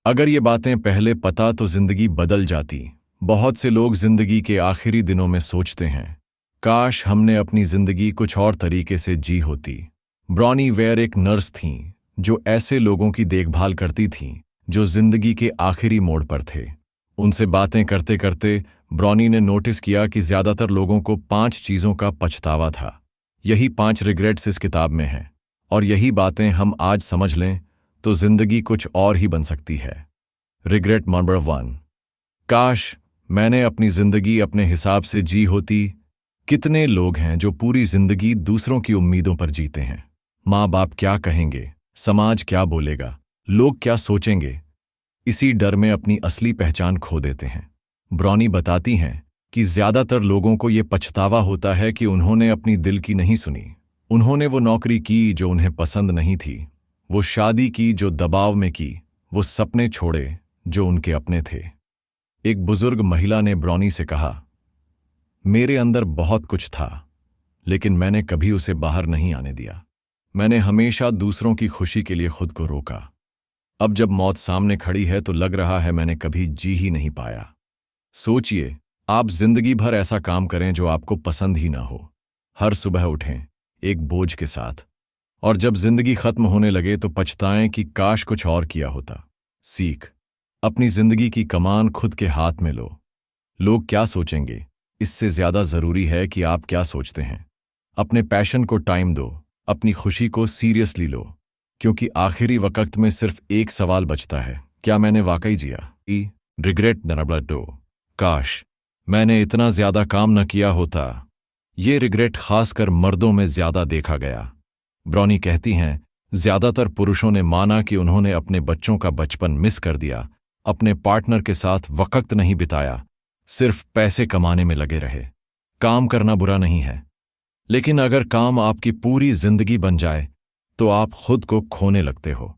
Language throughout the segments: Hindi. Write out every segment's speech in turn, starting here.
अगर ये बातें पहले पता तो जिंदगी बदल जाती। बहुत से लोग जिंदगी के आखिरी दिनों में सोचते हैं, काश हमने अपनी जिंदगी कुछ और तरीके से जी होती। ब्रॉनी वेयर एक नर्स थीं जो ऐसे लोगों की देखभाल करती थीं जो जिंदगी के आखिरी मोड़ पर थे। उनसे बातें करते करते ब्रॉनी ने नोटिस किया कि ज्यादातर लोगों को 5 चीजों का पछतावा था। यही 5 रिग्रेट्स इस किताब में हैं, और यही बातें हम आज समझ लें तो जिंदगी कुछ और ही बन सकती है। रिग्रेट नंबर 1, काश मैंने अपनी जिंदगी अपने हिसाब से जी होती। कितने लोग हैं जो पूरी जिंदगी दूसरों की उम्मीदों पर जीते हैं। माँ बाप क्या कहेंगे, समाज क्या बोलेगा, लोग क्या सोचेंगे, इसी डर में अपनी असली पहचान खो देते हैं। ब्रॉनी बताती हैं कि ज्यादातर लोगों को ये पछतावा होता है कि उन्होंने अपनी दिल की नहीं सुनी। उन्होंने वो नौकरी की जो उन्हें पसंद नहीं थी, वो शादी की जो दबाव में की, वो सपने छोड़े जो उनके अपने थे। एक बुजुर्ग महिला ने ब्रॉनी से कहा, मेरे अंदर बहुत कुछ था, लेकिन मैंने कभी उसे बाहर नहीं आने दिया। मैंने हमेशा दूसरों की खुशी के लिए खुद को रोका। अब जब मौत सामने खड़ी है तो लग रहा है मैंने कभी जी ही नहीं पाया। सोचिए, आप जिंदगी भर ऐसा काम करें जो आपको पसंद ही ना हो। हर सुबह उठें एक बोझ के साथ, और जब जिंदगी खत्म होने लगे तो पछताएं कि काश कुछ और किया होता। सीख, अपनी जिंदगी की कमान खुद के हाथ में लो। लोग क्या सोचेंगे, इससे ज्यादा जरूरी है कि आप क्या सोचते हैं। अपने पैशन को टाइम दो, अपनी खुशी को सीरियसली लो, क्योंकि आखिरी वक्त में सिर्फ एक सवाल बचता है, क्या मैंने वाकई जिया। रिग्रेट नंबर 2, काश मैंने इतना ज्यादा काम न किया होता। ये रिग्रेट खासकर मर्दों में ज्यादा देखा गया। ब्रॉनी कहती हैं, ज्यादातर पुरुषों ने माना कि उन्होंने अपने बच्चों का बचपन मिस कर दिया, अपने पार्टनर के साथ वक्त नहीं बिताया, सिर्फ पैसे कमाने में लगे रहे। काम करना बुरा नहीं है, लेकिन अगर काम आपकी पूरी जिंदगी बन जाए तो आप खुद को खोने लगते हो।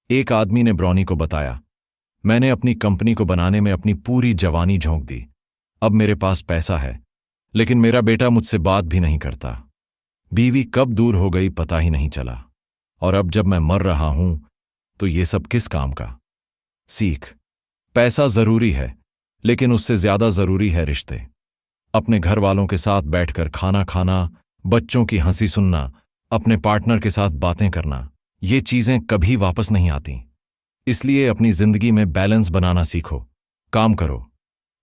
एक आदमी ने ब्रॉनी को बताया, मैंने अपनी कंपनी को बनाने में अपनी पूरी जवानी झोंक दी। अब मेरे पास पैसा है, लेकिन मेरा बेटा मुझसे बात भी नहीं करता। बीवी कब दूर हो गई पता ही नहीं चला, और अब जब मैं मर रहा हूं तो ये सब किस काम का। सीख, पैसा जरूरी है, लेकिन उससे ज्यादा जरूरी है रिश्ते। अपने घर वालों के साथ बैठकर खाना खाना, बच्चों की हंसी सुनना, अपने पार्टनर के साथ बातें करना, ये चीजें कभी वापस नहीं आती। इसलिए अपनी जिंदगी में बैलेंस बनाना सीखो। काम करो,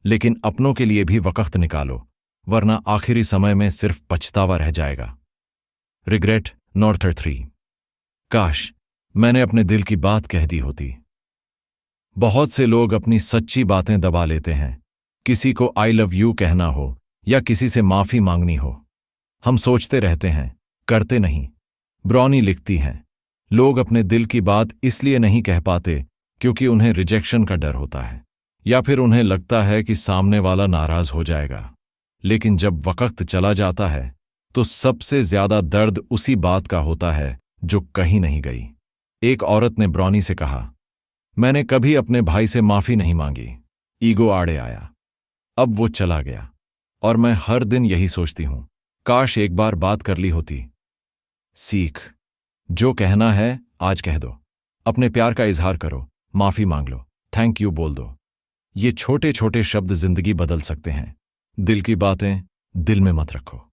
लेकिन अपनों के लिए भी वक्त निकालो, वरना आखिरी समय में सिर्फ पछतावा रह जाएगा। रिग्रेट नंबर 3, काश मैंने अपने दिल की बात कह दी होती। बहुत से लोग अपनी सच्ची बातें दबा लेते हैं। किसी को आई लव यू कहना हो या किसी से माफी मांगनी हो, हम सोचते रहते हैं, करते नहीं। ब्रॉनी लिखती हैं, लोग अपने दिल की बात इसलिए नहीं कह पाते क्योंकि उन्हें रिजेक्शन का डर होता है, या फिर उन्हें लगता है कि सामने वाला नाराज हो जाएगा। लेकिन जब वक्त चला जाता है तो सबसे ज्यादा दर्द उसी बात का होता है जो कहीं नहीं गई। एक औरत ने ब्रॉनी से कहा, मैंने कभी अपने भाई से माफी नहीं मांगी, ईगो आड़े आया। अब वो चला गया, और मैं हर दिन यही सोचती हूं, काश एक बार बात कर ली होती। सीख, जो कहना है आज कह दो। अपने प्यार का इजहार करो, माफी मांग लो, थैंक यू बोल दो। ये छोटे छोटे शब्द जिंदगी बदल सकते हैं। दिल की बातें दिल में मत रखो,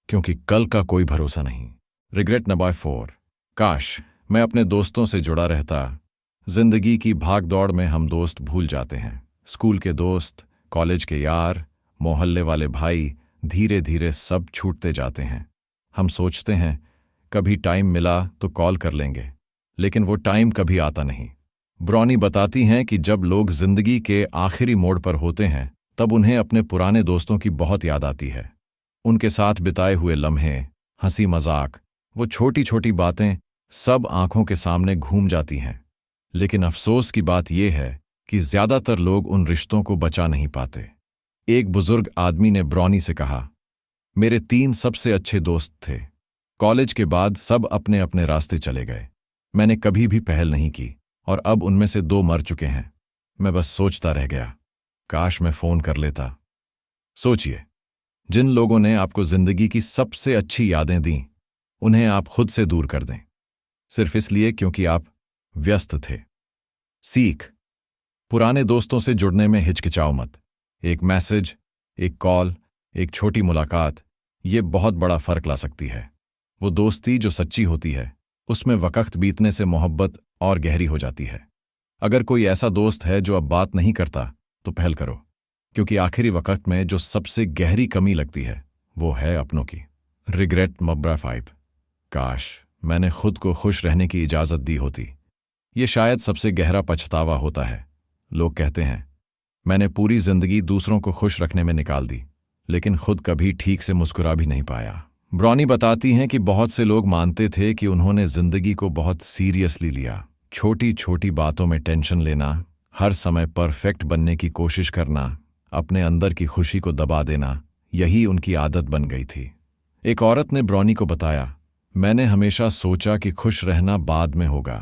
क्योंकि कल का कोई भरोसा नहीं। रिग्रेट नंबर 4, काश मैं अपने दोस्तों से जुड़ा रहता। जिंदगी की भाग दौड़ में हम दोस्त भूल जाते हैं। स्कूल के दोस्त, कॉलेज के यार, मोहल्ले वाले भाई, धीरे धीरे सब छूटते जाते हैं। हम सोचते हैं कभी टाइम मिला तो कॉल कर लेंगे, लेकिन वो टाइम कभी आता नहीं। ब्रॉनी बताती हैं कि जब लोग जिंदगी के आखिरी मोड़ पर होते हैं तब उन्हें अपने पुराने दोस्तों की बहुत याद आती है। उनके साथ बिताए हुए लम्हे, हंसी मजाक, वो छोटी छोटी बातें सब आंखों के सामने घूम जाती हैं। लेकिन अफसोस की बात यह है कि ज्यादातर लोग उन रिश्तों को बचा नहीं पाते। एक बुजुर्ग आदमी ने ब्रॉनी से कहा, मेरे 3 सबसे अच्छे दोस्त थे। कॉलेज के बाद सब अपने अपने रास्ते चले गए। मैंने कभी भी पहल नहीं की, और अब उनमें से 2 मर चुके हैं। मैं बस सोचता रह गया, काश मैं फोन कर लेता। सोचिए, जिन लोगों ने आपको जिंदगी की सबसे अच्छी यादें दी, उन्हें आप खुद से दूर कर दें, सिर्फ इसलिए क्योंकि आप व्यस्त थे। सीख, पुराने दोस्तों से जुड़ने में हिचकिचाओ मत। एक मैसेज, एक कॉल, एक छोटी मुलाकात, ये बहुत बड़ा फर्क ला सकती है। वो दोस्ती जो सच्ची होती है, उसमें वक्त बीतने से मोहब्बत और गहरी हो जाती है। अगर कोई ऐसा दोस्त है जो अब बात नहीं करता, तो पहल करो, क्योंकि आखिरी वक्त में जो सबसे गहरी कमी लगती है वो है अपनों की। Regret number 5। काश मैंने खुद को खुश रहने की इजाजत दी होती। ये शायद सबसे गहरा पछतावा होता है। लोग कहते हैं, मैंने पूरी जिंदगी दूसरों को खुश रखने में निकाल दी, लेकिन खुद कभी ठीक से मुस्कुरा भी नहीं पाया। ब्रॉनी बताती हैं कि बहुत से लोग मानते थे कि उन्होंने जिंदगी को बहुत सीरियसली लिया। छोटी छोटी बातों में टेंशन लेना, हर समय परफेक्ट बनने की कोशिश करना, अपने अंदर की खुशी को दबा देना, यही उनकी आदत बन गई थी। एक औरत ने ब्रॉनी को बताया, मैंने हमेशा सोचा कि खुश रहना बाद में होगा।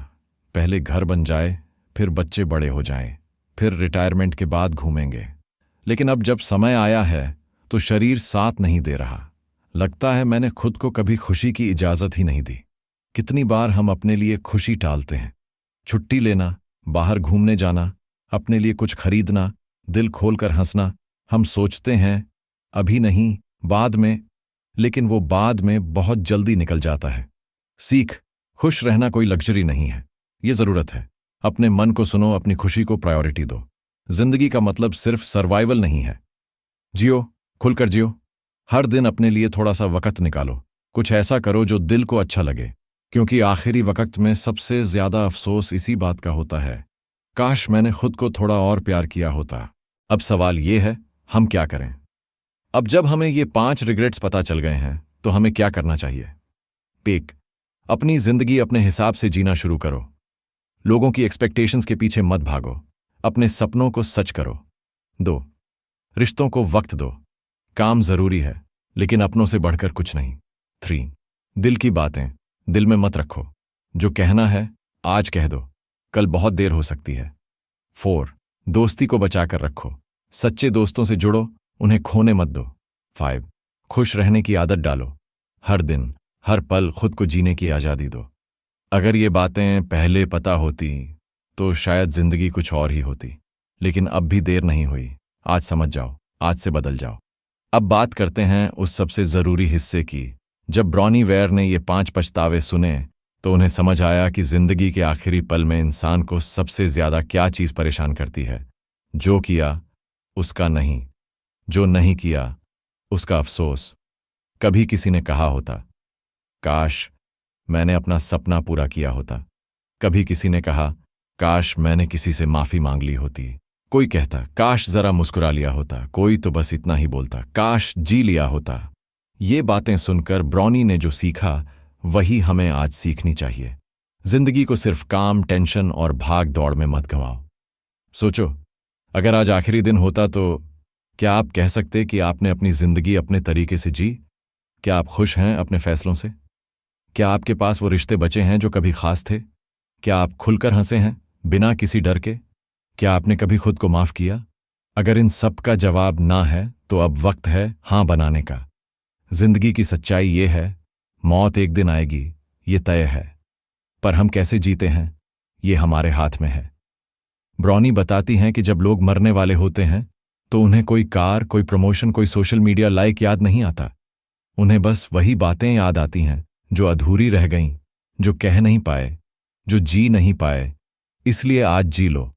पहले घर बन जाए, फिर बच्चे बड़े हो जाएं, फिर रिटायरमेंट के बाद घूमेंगे। लेकिन अब जब समय आया है तो शरीर साथ नहीं दे रहा। लगता है मैंने खुद को कभी खुशी की इजाजत ही नहीं दी। कितनी बार हम अपने लिए खुशी टालते हैं। छुट्टी लेना, बाहर घूमने जाना, अपने लिए कुछ खरीदना, दिल खोलकर हंसना। हम सोचते हैं अभी नहीं, बाद में, लेकिन वो बाद में बहुत जल्दी निकल जाता है। सीख, खुश रहना कोई लग्जरी नहीं है, ये जरूरत है। अपने मन को सुनो, अपनी खुशी को प्रायोरिटी दो। जिंदगी का मतलब सिर्फ सर्वाइवल नहीं है। जियो, खुलकर जियो। हर दिन अपने लिए थोड़ा सा वक्त निकालो। कुछ ऐसा करो जो दिल को अच्छा लगे, क्योंकि आखिरी वक्त में सबसे ज्यादा अफसोस इसी बात का होता है, काश मैंने खुद को थोड़ा और प्यार किया होता। अब सवाल ये है, हम क्या करें? अब जब हमें ये 5 रिग्रेट्स पता चल गए हैं, तो हमें क्या करना चाहिए? 1. अपनी जिंदगी अपने हिसाब से जीना शुरू करो। लोगों की एक्सपेक्टेशंस के पीछे मत भागो, अपने सपनों को सच करो। 2. रिश्तों को वक्त दो। काम जरूरी है, लेकिन अपनों से बढ़कर कुछ नहीं। 3. दिल की बातें दिल में मत रखो। जो कहना है आज कह दो, कल बहुत देर हो सकती है। 4. दोस्ती को बचाकर रखो। सच्चे दोस्तों से जुड़ो, उन्हें खोने मत दो। 5. खुश रहने की आदत डालो। हर दिन, हर पल खुद को जीने की आज़ादी दो। अगर ये बातें पहले पता होती तो शायद जिंदगी कुछ और ही होती, लेकिन अब भी देर नहीं हुई। आज समझ जाओ, आज से बदल जाओ। अब बात करते हैं उस सबसे जरूरी हिस्से की। जब ब्रॉनी वेयर ने ये 5 पछतावे सुने, तो उन्हें समझ आया कि जिंदगी के आखिरी पल में इंसान को सबसे ज्यादा क्या चीज परेशान करती है। जो किया उसका नहीं, जो नहीं किया उसका अफसोस। कभी किसी ने कहा होता, काश मैंने अपना सपना पूरा किया होता। कभी किसी ने कहा, काश मैंने किसी से माफी मांग ली होती। कोई कहता, काश जरा मुस्कुरा लिया होता। कोई तो बस इतना ही बोलता, काश जी लिया होता। ये बातें सुनकर ब्रॉनी ने जो सीखा, वही हमें आज सीखनी चाहिए। जिंदगी को सिर्फ काम, टेंशन और भाग दौड़ में मत गंवाओ। सोचो, अगर आज आखिरी दिन होता तो क्या आप कह सकते कि आपने अपनी जिंदगी अपने तरीके से जी? क्या आप खुश हैं अपने फैसलों से? क्या आपके पास वो रिश्ते बचे हैं जो कभी खास थे? क्या आप खुलकर हंसे हैं बिना किसी डर के? क्या आपने कभी खुद को माफ किया? अगर इन सब का जवाब ना है, तो अब वक्त है हां बनाने का। जिंदगी की सच्चाई ये है, मौत एक दिन आएगी, ये तय है। पर हम कैसे जीते हैं, ये हमारे हाथ में है। ब्रॉनी बताती हैं कि जब लोग मरने वाले होते हैं, तो उन्हें कोई कार, कोई प्रमोशन, कोई सोशल मीडिया लाइक याद नहीं आता। उन्हें बस वही बातें याद आती हैं जो अधूरी रह गईं, जो कह नहीं पाए, जो जी नहीं पाए। इसलिए आज जी लो,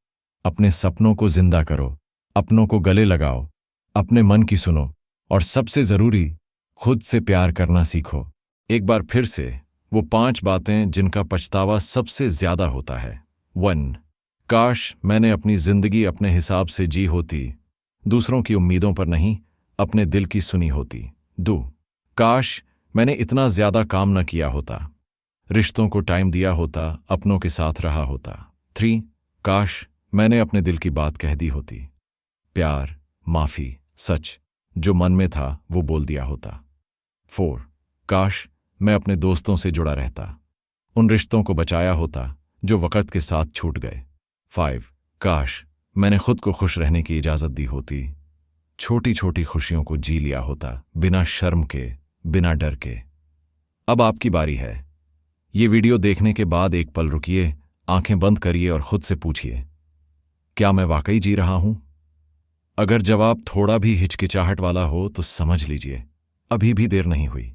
अपने सपनों को जिंदा करो, अपनों को गले लगाओ, अपने मन की सुनो, और सबसे जरूरी, खुद से प्यार करना सीखो। एक बार फिर से वो 5 बातें जिनका पछतावा सबसे ज्यादा होता है। 1. काश मैंने अपनी जिंदगी अपने हिसाब से जी होती, दूसरों की उम्मीदों पर नहीं, अपने दिल की सुनी होती। 2. काश मैंने इतना ज्यादा काम न किया होता, रिश्तों को टाइम दिया होता, अपनों के साथ रहा होता। 3. काश मैंने अपने दिल की बात कह दी होती, प्यार, माफी, सच जो मन में था वो बोल दिया होता। 4. काश मैं अपने दोस्तों से जुड़ा रहता, उन रिश्तों को बचाया होता जो वक्त के साथ छूट गए। 5. काश मैंने खुद को खुश रहने की इजाजत दी होती, छोटी छोटी खुशियों को जी लिया होता, बिना शर्म के, बिना डर के। अब आपकी बारी है। ये वीडियो देखने के बाद एक पल रुकिए, आंखें बंद करिए और खुद से पूछिए, क्या मैं वाकई जी रहा हूं? अगर जवाब थोड़ा भी हिचकिचाहट वाला हो तो समझ लीजिए अभी भी देर नहीं हुई।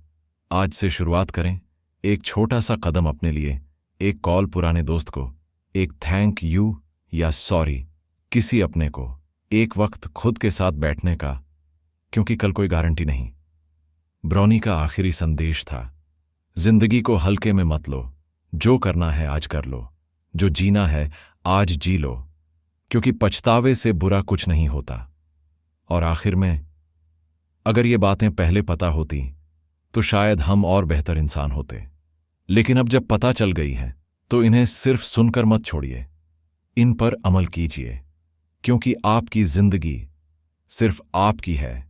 आज से शुरुआत करें। एक छोटा सा कदम अपने लिए, एक कॉल पुराने दोस्त को, एक थैंक यू या सॉरी किसी अपने को, एक वक्त खुद के साथ बैठने का, क्योंकि कल कोई गारंटी नहीं। ब्रॉनी का आखिरी संदेश था, जिंदगी को हल्के में मत लो, जो करना है आज कर लो, जो जीना है आज जी लो, क्योंकि पछतावे से बुरा कुछ नहीं होता। और आखिर में, अगर ये बातें पहले पता होती तो शायद हम और बेहतर इंसान होते। लेकिन अब जब पता चल गई है तो इन्हें सिर्फ सुनकर मत छोड़िए, इन पर अमल कीजिए, क्योंकि आपकी जिंदगी सिर्फ आपकी है,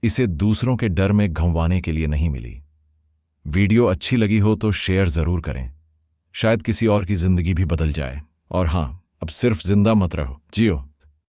इसे दूसरों के डर में घंवाने के लिए नहीं मिली। वीडियो अच्छी लगी हो तो शेयर जरूर करें, शायद किसी और की जिंदगी भी बदल जाए। और हां, अब सिर्फ जिंदा मत रहो, जियो।